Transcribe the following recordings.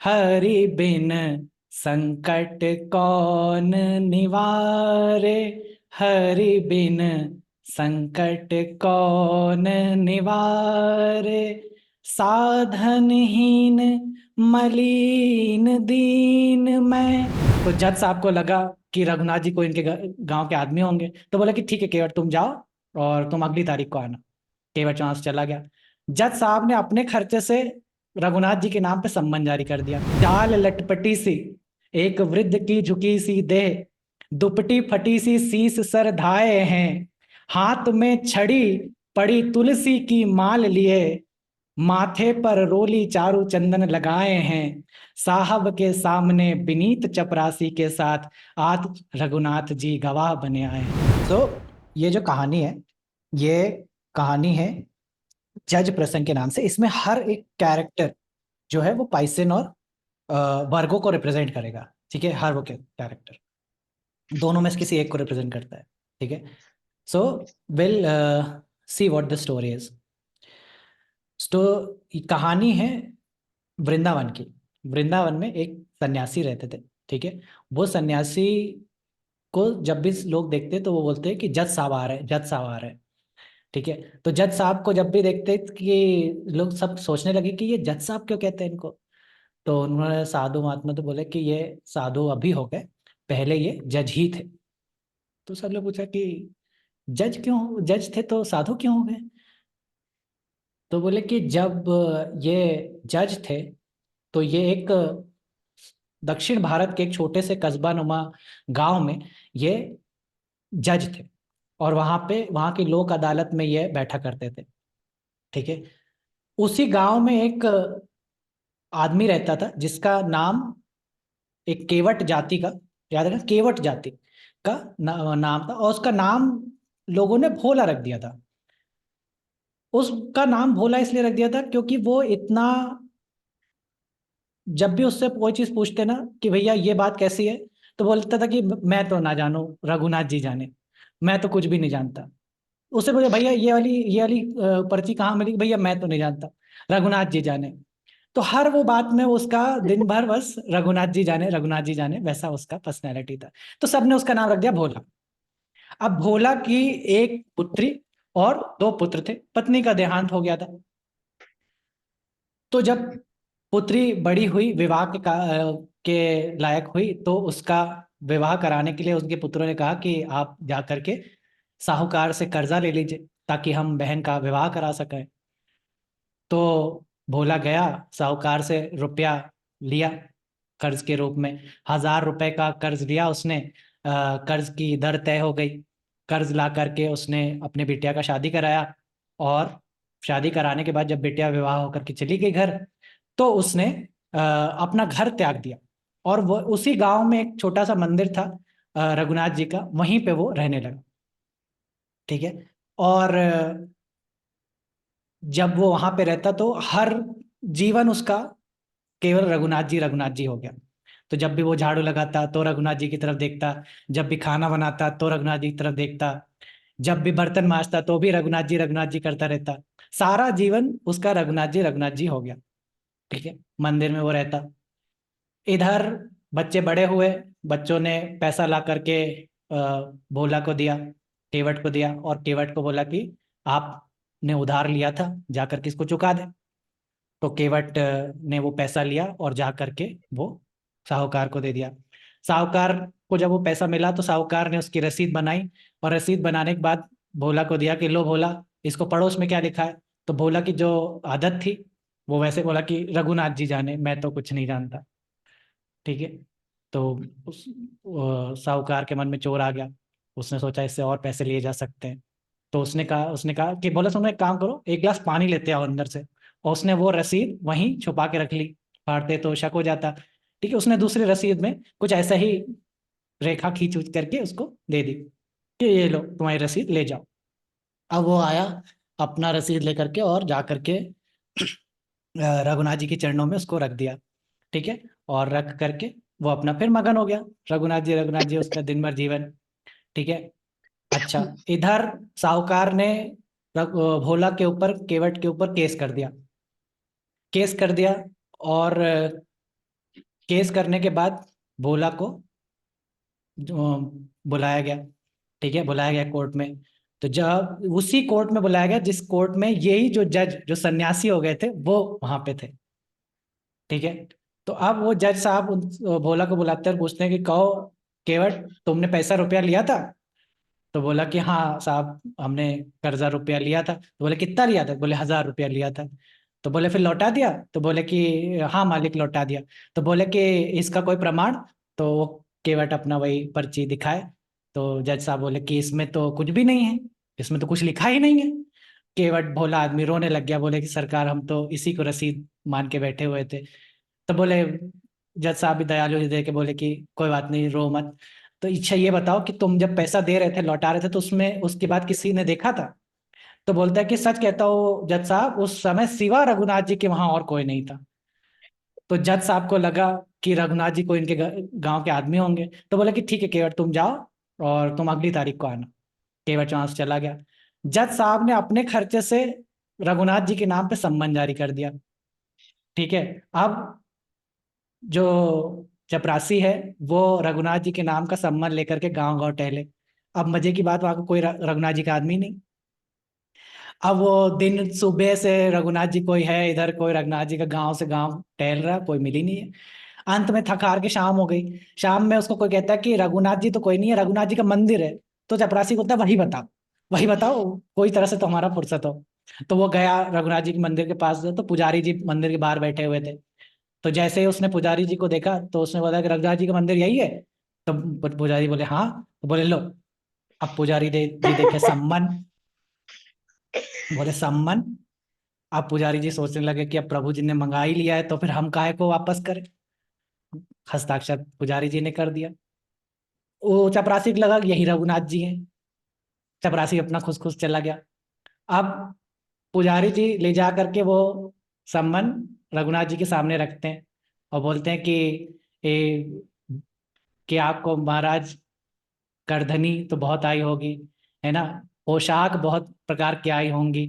हरि बिन संकट कौन निवारे। हरि बिन संकट कौन निवारे। साधनहीन मलीन दीन मैं। तो जज साहब को लगा कि रघुनाथ जी को इनके गांव के आदमी होंगे, तो बोला कि ठीक है केवट, तुम जाओ और तुम अगली तारीख को आना। केवट वहां से चला गया। जज साहब ने अपने खर्चे से रघुनाथ जी के नाम पे सम्मन जारी कर दिया। चाल लटपटी सी एक वृद्ध की झुकी सी देह, दुपटी फटी सी शीस सर धाये हैं। हाथ में छड़ी पड़ी तुलसी की माल लिए, माथे पर रोली चारू चंदन लगाए हैं। साहब के सामने विनीत चपरासी के साथ आज रघुनाथ जी गवाह बने आए हैं। तो ये जो कहानी है, ये कहानी है जज प्रसंग के नाम से। इसमें हर एक कैरेक्टर जो है वो पाइसेन और वर्गो को रिप्रेजेंट करेगा। ठीक है, हर वो कैरेक्टर दोनों में से किसी एक को रिप्रेजेंट करता है। ठीक है, so will see what the story is. तो कहानी है वृंदावन की। वृंदावन में एक सन्यासी रहते थे। ठीक है, वो सन्यासी को जब भी लोग देखते तो वो बोलते हैं कि जज साहब आ रहे हैं, जज साहब आ रहे हैं। ठीक है, तो जज साहब को जब भी देखते कि लोग सब सोचने लगे कि ये जज साहब क्यों कहते हैं इनको। तो उन्होंने साधु महात्मा तो बोले कि ये साधु अभी हो गए, पहले ये जज ही थे। तो सब लोग पूछा कि जज क्यों, जज थे तो साधु क्यों हो गए। तो बोले कि जब ये जज थे तो ये एक दक्षिण भारत के एक छोटे से कस्बा नुमा गांव में ये जज थे, और वहां पे वहां की लोक अदालत में ये बैठा करते थे। ठीक है, उसी गांव में एक आदमी रहता था जिसका नाम, एक केवट जाति का, याद रखना केवट जाति का नाम था, और उसका नाम लोगों ने भोला रख दिया था। उसका नाम भोला इसलिए रख दिया था क्योंकि वो इतना, जब भी उससे कोई चीज पूछते ना कि भैया ये बात कैसी है, तो बोलता था कि मैं तो ना जानू, रघुनाथ जी जाने, मैं तो कुछ भी नहीं जानता। उससे बोले भैया ये वाली पर्ची कहाँ मिली, भैया मैं तो नहीं जानता, रघुनाथ जी जाने। तो हर वो बात में उसका दिन भर बस रघुनाथ जी जाने, रघुनाथ जी जाने, वैसा उसका पर्सनैलिटी था। तो सबने उसका नाम रख दिया भोला। अब भोला की एक पुत्री और दो पुत्र थे, पत्नी का देहांत हो गया था। तो जब पुत्री बड़ी हुई, विवाह के लायक हुई, तो उसका विवाह कराने के लिए उसके पुत्रों ने कहा कि आप जा करके साहूकार से कर्जा ले लीजिए ताकि हम बहन का विवाह करा सकें। तो भोला गया, साहूकार से रुपया लिया कर्ज के रूप में। 1,000 रुपए का कर्ज लिया उसने। कर्ज की दर तय हो गई। कर्ज ला करके उसने अपने बिटिया का शादी कराया, और शादी कराने के बाद जब बिटिया विवाह होकर के चली गई घर, तो उसने अपना घर त्याग दिया, और वो उसी गांव में एक छोटा सा मंदिर था रघुनाथ जी का, वहीं पे वो रहने लगा। ठीक है, और जब वो वहां पे रहता तो हर जीवन उसका केवल रघुनाथ जी हो गया। तो जब भी वो झाड़ू लगाता तो रघुनाथ जी की तरफ देखता, जब भी खाना बनाता तो रघुनाथ जी की तरफ देखता, जब भी बर्तन मांजता तो भी रघुनाथ जी करता रहता। सारा जीवन उसका रघुनाथ जी हो गया। ठीक है, मंदिर में वो रहता। इधर बच्चे बड़े हुए, बच्चों ने पैसा ला करके भोला को दिया, केवट को दिया, और केवट को बोला कि आपने उधार लिया था, जाकर के इसको चुका दे। तो केवट ने वो पैसा लिया और जा करके वो साहूकार को दे दिया। साहूकार को जब वो पैसा मिला तो साहूकार ने उसकी रसीद बनाई, और रसीद बनाने के बाद भोला को दिया कि लो भोला, इसको पढ़ो, उसमें क्या लिखा है। तो भोला की जो आदत थी, वो वैसे बोला कि रघुनाथ जी जाने, मैं तो कुछ नहीं जानता। ठीक है, तो उस साहूकार के मन में चोर आ गया। उसने सोचा इससे और पैसे लिए जा सकते हैं। तो उसने कहा कि बोला तुम एक काम करो, एक गिलास पानी लेते आओ अंदर से। और उसने वो रसीद वहीं छुपा के रख ली, फाड़ते तो शक हो जाता। ठीक है, उसने दूसरी रसीद में कुछ ऐसा ही रेखा खींच उच करके उसको दे दी कि ये लो तुम्हारी रसीद, ले जाओ। अब वो आया अपना रसीद लेकर के, और जा करके रघुनाथ जी के चरणों में उसको रख दिया। ठीक है, और रख करके वो अपना फिर मगन हो गया, रघुनाथ जी उसका दिन भर जीवन। ठीक है, अच्छा, इधर साहूकार ने भोला के ऊपर, केवट के ऊपर केस कर दिया। केस कर दिया, और केस करने के बाद भोला को बुलाया गया। ठीक है, बुलाया गया कोर्ट में। तो जब उसी कोर्ट में बुलाया गया जिस कोर्ट में यही जो जज जो सन्यासी हो गए थे वो वहां पे थे। ठीक है। तो अब वो जज साहब भोला को बुलाते हैं और पूछते हैं कि कहो केवट, तुमने पैसा रुपया लिया था? तो बोला कि हाँ साहब, हमने कर्जा रुपया लिया था। तो बोले कितना लिया था? बोले 1,000 रुपया लिया था। तो बोले फिर लौटा दिया? तो बोले कि हाँ मालिक, लौटा दिया। तो बोले कि इसका कोई प्रमाण? तो वो केवट अपना वही पर्ची दिखाए। तो जज साहब बोले कि इसमें तो कुछ भी नहीं है, इसमें तो कुछ लिखा ही नहीं है। केवट भोला आदमी रोने लग गया, बोले कि सरकार हम तो इसी को रसीद मान के बैठे हुए थे। तो बोले, जज साहब भी दयालु दे के बोले कि कोई बात नहीं, रो मत। तो इच्छा ये बताओ कि तुम जब पैसा दे रहे थे, लौटा रहे थे, तो उसमें उसके बाद किसी ने देखा था? तो बोलता है कि सच कहता हूँ जज साहब, उस समय सिवा रघुनाथ जी के वहां और कोई नहीं था। तो जज साहब को लगा कि रघुनाथ जी को इनके गांव के आदमी होंगे। तो बोले कि ठीक है केवट, तुम जाओ और तुम अगली तारीख को आना। केवट वहां से चला गया। जज साहब ने अपने खर्चे से रघुनाथ जी के नाम पे सम्मन जारी कर दिया। ठीक है। अब जो चपरासी है वो रघुनाथ जी के नाम का सम्मान लेकर के गांव गांव टहले। अब मजे की बात, वहां को कोई रघुनाथ जी का आदमी नहीं। अब वो दिन सुबह से रघुनाथ जी कोई है इधर, कोई रघुनाथ जी का गांव से गांव टहल रहा, कोई मिल ही नहीं है। अंत में थक हार के शाम हो गई। शाम में उसको कोई कहता है कि रघुनाथ जी तो कोई नहीं है, रघुनाथ जी का मंदिर है। तो चपरासी को बोलता है वही बताओ, वही बताओ, कोई तरह से तो हमारा फुर्सत हो। तो वो गया रघुनाथ जी के मंदिर के पास, तो पुजारी जी मंदिर के बाहर बैठे हुए थे। तो जैसे ही उसने पुजारी जी को देखा तो उसने बोला कि रघुनाथ जी का मंदिर यही है? तो पुजारी बोले हाँ। तो बोले लो। अब पुजारी जी देखे सम्मन। बोले सम्मन। अब पुजारी जी सोचने लगे कि अब प्रभु जी ने मंगा ही लिया है तो फिर हम काहे को वापस करें। हस्ताक्षर पुजारी जी ने कर दिया। वो चपरासी को लगा कि यही रघुनाथ जी हैं। चपरासी अपना खुश खुश चला गया। अब पुजारी जी ले जा करके वो सम्मन रघुनाथ जी के सामने रखते हैं और बोलते हैं ए, कि आपको महाराज करधनी तो बहुत आई होगी, है ना? पोशाक बहुत प्रकार की आई होंगी,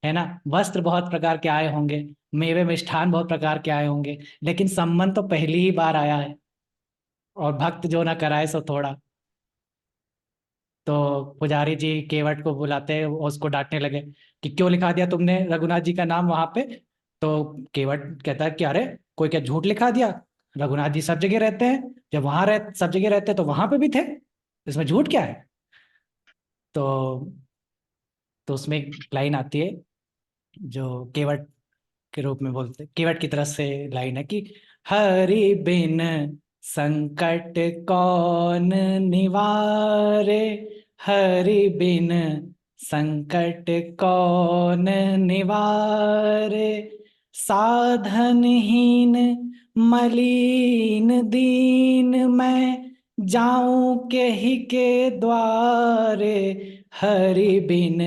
है ना? वस्त्र बहुत प्रकार के आए होंगे, मेवे मिष्ठान बहुत प्रकार के आए होंगे, लेकिन सम्मन तो पहली ही बार आया है। और भक्त जो ना कराए सो थोड़ा। तो पुजारी जी केवट को बुलाते हैं, वो उसको डांटने लगे कि क्यों लिखा दिया तुमने रघुनाथ जी का नाम वहां पे? तो केवट कहता है कि अरे, कोई क्या झूठ लिखा दिया? रघुनाथ जी सब जगह रहते हैं, जब वहां रह सब जगह रहते हैं तो वहां पे भी थे, इसमें झूठ क्या है? तो उसमें एक लाइन आती है जो केवट के रूप में बोलते, केवट की तरफ से लाइन है कि हरि बिन संकट कौन निवारे, हरि बिन संकट कौन निवारे, साधनहीन मलिन दीन मैं जाऊं के ही के द्वारे, हरि बिन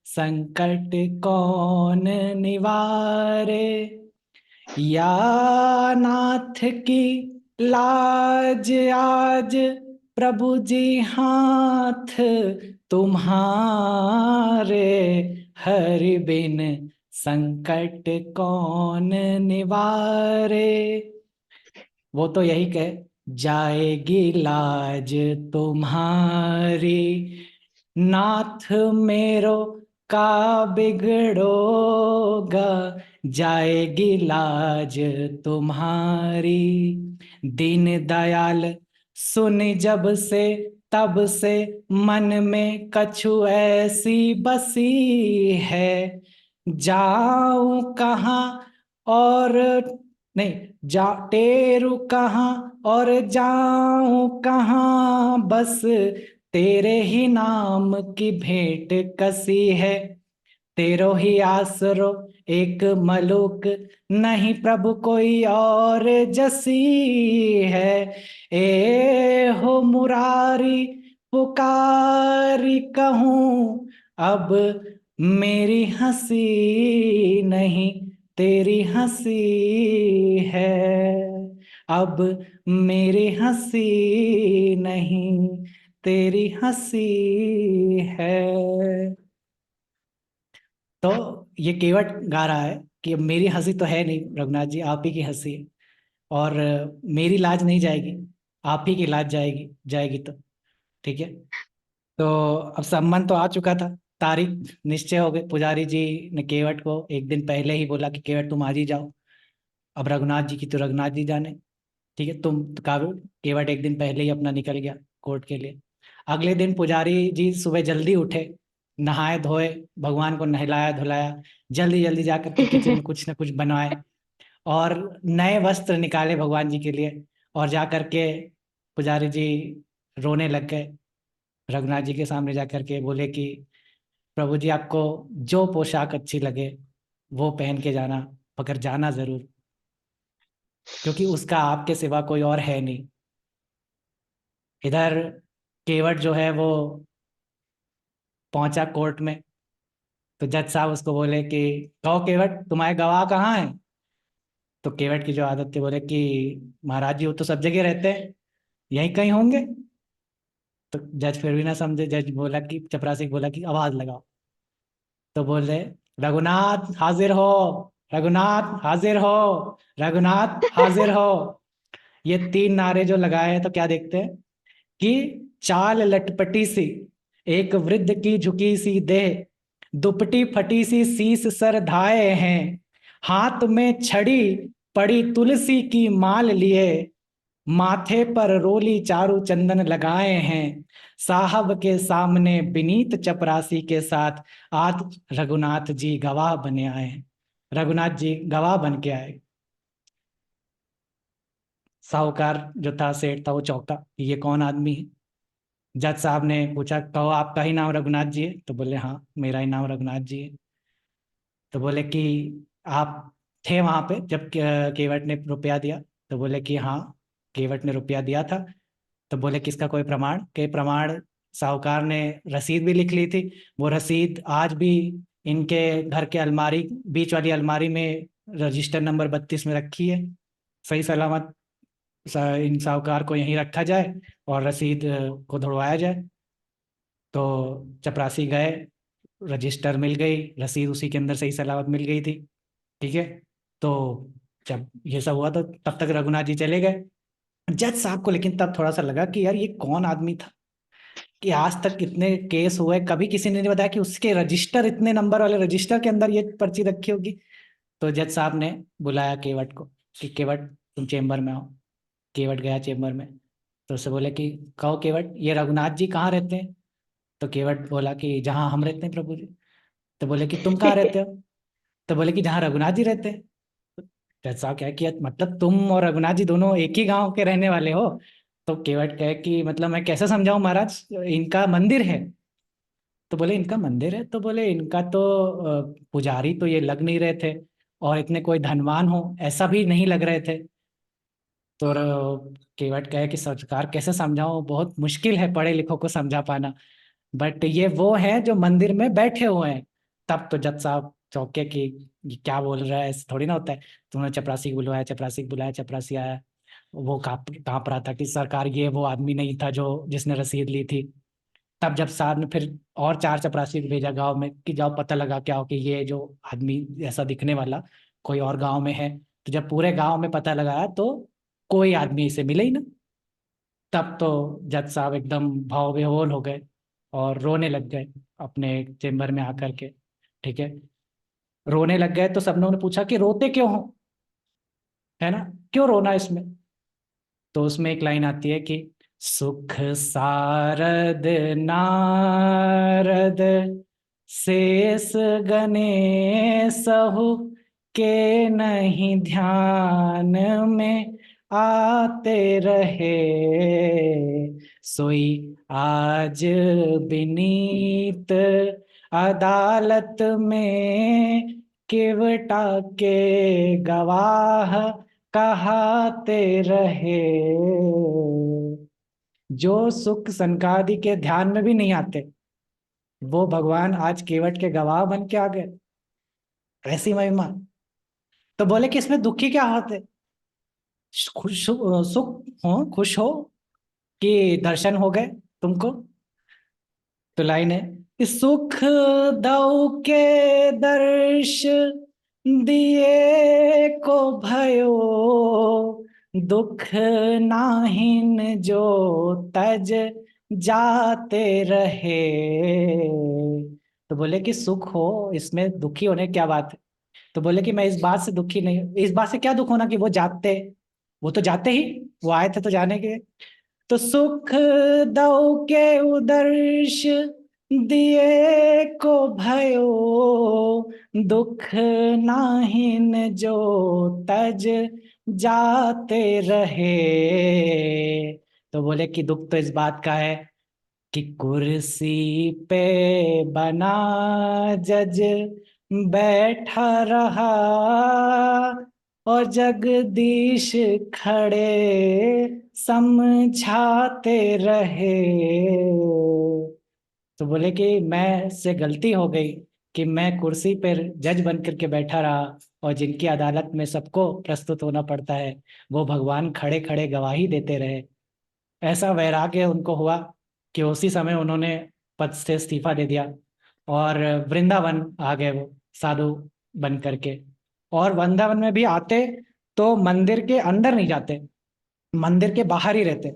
संकट कौन निवारे, या नाथ की लाज आज प्रभु जी हाथ तुम्हारे, हरि बिन संकट कौन निवारे। वो तो यही कहे, जाएगी लाज तुम्हारी, नाथ मेरो का बिगड़ोगा, जाएगी लाज तुम्हारी। दीन दयाल सुन जब से तब से मन में कछु ऐसी बसी है, जाऊं कहाँ और नहीं, जा टेरू कहाँ और जाऊं कहाँ, बस तेरे ही नाम की भेंट कसी है, तेरो ही आसरो एक मलुक, नहीं प्रभु कोई और जसी है, ए हो मुरारी पुकारी कहूँ, अब मेरी हंसी नहीं तेरी हंसी है, अब मेरी हंसी नहीं तेरी हंसी है। तो ये केवट गा रहा है कि अब मेरी हंसी तो है नहीं रघुनाथ जी, आप ही की हंसी है। और मेरी लाज नहीं जाएगी, आप ही की लाज जाएगी जाएगी। तो ठीक है। तो अब सम्मन तो आ चुका था, तारीख निश्चय हो गई। पुजारी जी ने केवट को एक दिन पहले ही बोला कि केवट तुम आज ही जाओ। अब रघुनाथ जी की तो रघुनाथ जी जाने। ठीक है, तुम केवट एक दिन पहले ही अपना निकल गया कोर्ट के लिए। अगले दिन पुजारी जी सुबह जल्दी उठे, नहाए धोए, भगवान को नहलाया धुलाया, जल्दी जल्दी जा करके किचन में कुछ ना कुछ बनवाए, और नए वस्त्र निकाले भगवान जी के लिए। और जा करके पुजारी जी रोने लग गए, रघुनाथ जी के सामने जा करके बोले कि प्रभु जी, आपको जो पोशाक अच्छी लगे वो पहन के जाना, मगर जाना जरूर, क्योंकि उसका आपके सिवा कोई और है नहीं। इधर केवट जो है वो पहुंचा कोर्ट में, तो जज साहब उसको बोले कि कहो केवट, तुम्हारे गवाह कहाँ हैं? तो केवट की जो आदत थी, बोले कि महाराज जी वो तो सब जगह रहते हैं, यहीं कहीं होंगे। तो जज फिर भी ना समझे, जज बोला कि चपरासी को बोला कि आवाज लगाओ। तो बोले, रघुनाथ हाजिर हो, रघुनाथ हाजिर हो, रघुनाथ हाजिर हो। ये तीन नारे जो लगाए हैं, तो क्या देखते हैं कि चाल लटपटी सी, एक वृद्ध की झुकी सी देह, दुपटी फटी सी शीस सर धाये हैं, हाथ में छड़ी पड़ी तुलसी की माल लिए, माथे पर रोली चारू चंदन लगाए हैं, साहब के सामने विनीत चपरासी के साथ आज रघुनाथ जी गवाह बने आए हैं। रघुनाथ जी गवाह बन के आए। साहूकार जो था, सेठ था, वो चौंका, ये कौन आदमी है? जज साहब ने पूछा, कहो आपका ही नाम रघुनाथ जी है? तो बोले हाँ, मेरा ही नाम रघुनाथ जी है। तो बोले कि आप थे वहां पे जब केवट ने रुपया दिया? तो बोले कि हाँ, केवट ने रुपया दिया था। तो बोले किसका कोई प्रमाण? के प्रमाण, साहूकार ने रसीद भी लिख ली थी। वो रसीद आज भी इनके घर के अलमारी, बीच वाली अलमारी में रजिस्टर नंबर 32 में रखी है। सही सलामत इन साहूकार को यहीं रखा जाए और रसीद को धुड़वाया जाए। तो चपरासी गए, रजिस्टर मिल गई, रसीद उसी के अंदर सही सलामत मिल गई थी। ठीक है। तो जब ये सब हुआ तो तब तक रघुनाथ जी चले गए। जज साहब को लेकिन तब थोड़ा सा लगा कि यार ये कौन आदमी था, कि आज तक इतने केस हुए, कभी किसी ने नहीं बताया कि उसके रजिस्टर, इतने नंबर वाले रजिस्टर के अंदर ये पर्ची रखी होगी। तो जज साहब ने बुलाया केवट को कि केवट तुम चेम्बर में आओ। केवट गया चेम्बर में। तो उससे बोले कि कहो केवट, ये रघुनाथ जी कहाँ रहते हैं? तो केवट बोला कि जहाँ हम रहते हैं प्रभु जी। तो बोले कि तुम कहाँ रहते हो? तो बोले कि जहाँ रघुनाथ जी रहते हैं। जज साहब क्या किया, मतलब तुम और रघुनाथ जी दोनों एक ही गांव के रहने वाले हो? तो केवट कहे कि मतलब मैं कैसे समझाऊं महाराज, इनका मंदिर है। तो बोले इनका मंदिर है? तो बोले इनका तो पुजारी तो ये लग नहीं रहे थे, और इतने कोई धनवान हो ऐसा भी नहीं लग रहे थे। तो केवट कहे कि सरकार कैसे समझाऊं, बहुत मुश्किल है पढ़े लिखों को समझा पाना, बट ये वो है जो मंदिर में बैठे हुए हैं। तब तो जज साहब चौंके कि ये क्या बोल रहा है, ऐसे थोड़ी ना होता है। तो उन्होंने चपरासी को बुलवाया, चपरासी को बुलाया, चपरासी आया। वो कांप रहा था कि सरकार ये वो आदमी नहीं था जो जिसने रसीद ली थी। तब जब साहब ने फिर और चार चपरासी को भेजा गांव में कि जाओ पता लगा क्या हो कि ये जो आदमी ऐसा दिखने वाला कोई और गांव में है। तो जब पूरे गांव में पता लगाया तो कोई आदमी इसे मिले ही ना। तब तो जज साहब एकदम भाव विह्वल हो गए और रोने लग गए अपने चेम्बर में आकर के। ठीक है। रोने लग गए तो सबने उन्हें पूछा कि रोते क्यों हो, है ना, क्यों रोना इसमें? तो उसमें एक लाइन आती है कि सुख सारद नारद शेष गने सहु के नहीं ध्यान में आते रहे, सोई आज विनीत अदालत में केवटा के गवाह कहाते रहे। जो सुख सनकादि के ध्यान में भी नहीं आते, वो भगवान आज केवट के गवाह बन के आ गए। ऐसी महिमा। तो बोले कि इसमें दुखी क्या होते, खुश सुख हो, खुश हो कि दर्शन हो गए तुमको? तो लाइन है, सुख दौ के दर्श दिए को भयो, दुख नाहिन जो तज जाते रहे। तो बोले कि सुख हो, इसमें दुखी होने की क्या बात है। तो बोले कि मैं इस बात से दुखी नहीं, इस बात से क्या दुख होना कि वो जाते, वो तो जाते ही, वो आए थे तो जाने के। तो सुख दौ के उदर्श दिए को भयो, दुख नाहिन जो तज जाते रहे। तो बोले कि दुख तो इस बात का है कि कुर्सी पे बना जज बैठा रहा, और जगदीश खड़े समझाते रहे। तो बोले कि मैं से गलती हो गई कि मैं कुर्सी पर जज बन करके बैठा रहा, और जिनकी अदालत में सबको प्रस्तुत होना पड़ता है वो भगवान खड़े खड़े गवाही देते रहे। ऐसा वैराग्य उनको हुआ कि उसी समय उन्होंने पद से इस्तीफा दे दिया और वृंदावन आ गए वो साधु बन करके। और वृंदावन में भी आते तो मंदिर के अंदर नहीं जाते, मंदिर के बाहर ही रहते।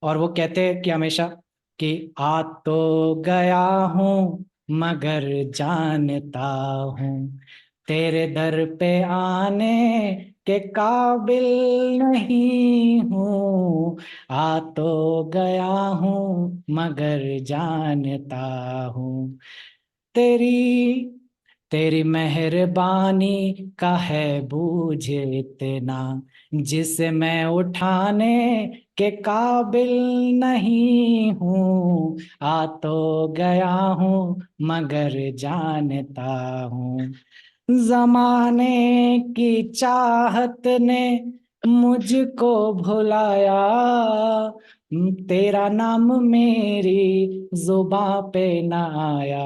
और वो कहते कि हमेशा कि आ तो गया हूँ मगर जानता हूँ तेरे दर पे आने के काबिल नहीं हूँ। आ तो गया हूँ मगर जानता हूँ तेरी तेरी मेहरबानी का है बूझ इतना, जिसे मैं उठाने के काबिल नहीं हूँ। आ तो गया हूँ मगर जानता हूँ जमाने की चाहत ने मुझको भुलाया, तेरा नाम मेरी जुबां पे न आया।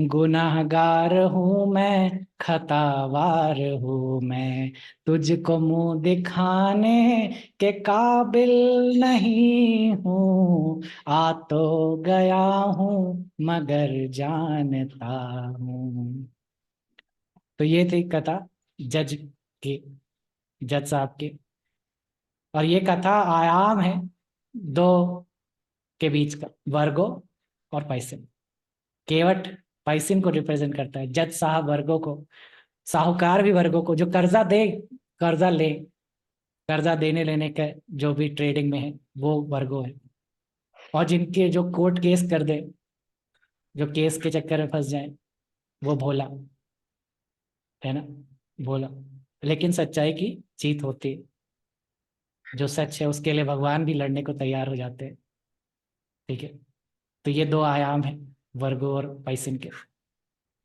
गुनाहगार हूँ मैं, खतावार हूँ मैं, तुझको मुंह दिखाने के काबिल नहीं हूँ। आ तो गया हूँ मगर जानता हूँ। तो ये थी कथा जज की, जज साहब की। और ये कथा आयाम है दो के बीच का, वर्गो और पाइसिन। केवट पाइसिन को रिप्रेजेंट करता है, जज साहब वर्गो को, साहूकार भी वर्गो को, जो कर्जा दे, कर्जा ले, कर्जा देने लेने का जो भी ट्रेडिंग में है वो वर्गो है। और जिनके जो कोर्ट केस कर दे, जो केस के चक्कर में फंस जाए, वो भोला है ना, भोला। लेकिन सच्चाई की जीत होती है, जो सच है उसके लिए भगवान भी लड़ने को तैयार हो जाते हैं। ठीक है। तो ये दो आयाम है वर्गो और पाइसिन के।